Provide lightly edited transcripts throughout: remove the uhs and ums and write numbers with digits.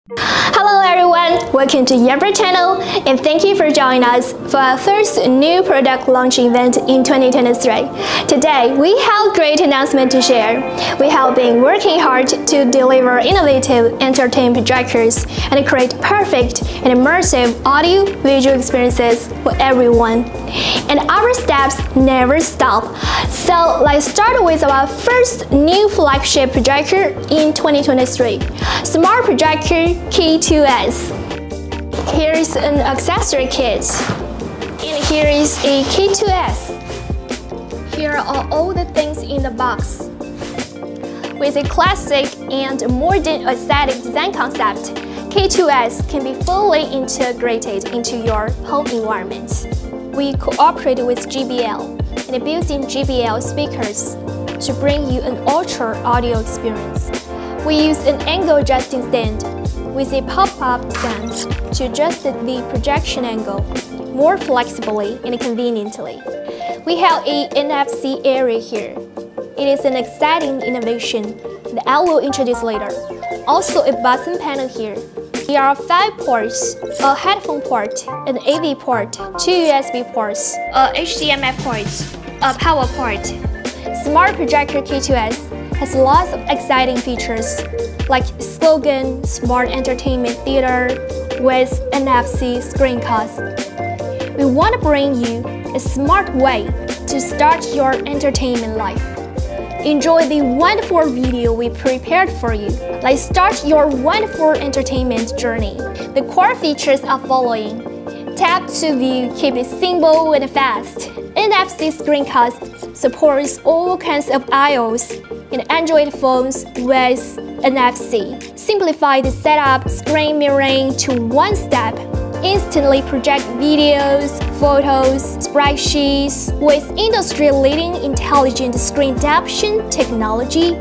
Hello everyone, welcome to Yaber channel and thank you for joining us for our first new product launch event in 2023. Today, we have a great announcement to share. We have been working hard to deliver innovative entertainment projectors and create perfect and immersive audio-visual experiences for everyone. And our steps never stop. So let's start with our first new flagship projector in 2023, Smart Projector K2s. Here is an accessory kit, and here is a K2s. Here are all the things in the box. With a classic and modern aesthetic design concept, K2s can be fully integrated into your home environment. We cooperate with JBL and built-in JBL speakers to bring you an ultra audio experience. We use an angle adjusting stand with a pop-up stand to adjust the projection angle more flexibly and conveniently. We have a NFC area here. It is an exciting innovation that I will introduce later. Also a button panel here. There are 5 ports, a headphone port, an AV port, 2 USB ports, a HDMI port, a power port. Smart Projector K2s has lots of exciting features like slogan Smart Entertainment Theater with NFC screencast. We want to bring you a smart way to start your entertainment life. Enjoy the wonderful video we prepared for you. Let's start your wonderful entertainment journey. The core features are following. Tap to view, keep it simple and fast. NFC screencast supports all kinds of iOS and Android phones with NFC. Simplify the setup, screen mirroring to one step. Instantly project videos, photos, spreadsheets. With industry-leading intelligent screen adaptation technology,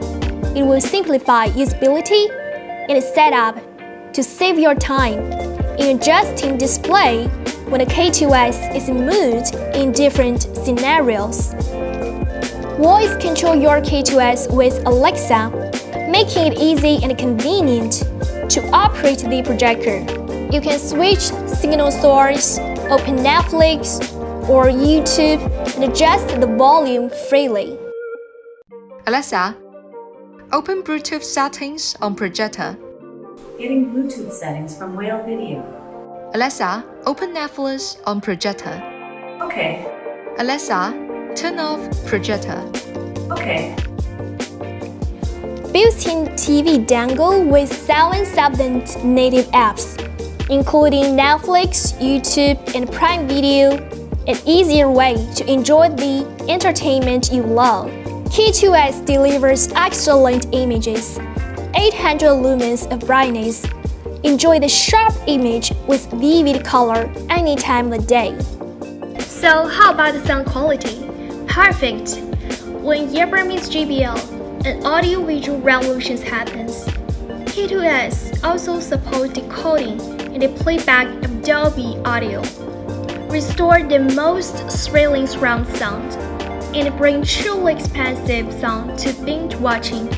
it will simplify usability and setup to save your time in adjusting display when the K2s is moved in different scenarios. Voice control your K2s with Alexa, making it easy and convenient to operate the projector. You can switch signal source, open Netflix or YouTube, and adjust the volume freely. Alexa, open Bluetooth settings on Projector. Getting Bluetooth settings from Whale Video. Alexa, open Netflix on Projector. Okay. Alexa, turn off Projector. Okay. Built-in TV dangle with 7 native apps, including Netflix, YouTube, and Prime Video, an easier way to enjoy the entertainment you love. K2s delivers excellent images, 800 lumens of brightness. Enjoy the sharp image with vivid color any time of the day. So how about the sound quality? Perfect! When Yaber meets JBL, an audio-visual revolution happens. K2s also support decoding and the playback of Dolby audio, restore the most thrilling surround sound, and bring truly expansive sound to binge watching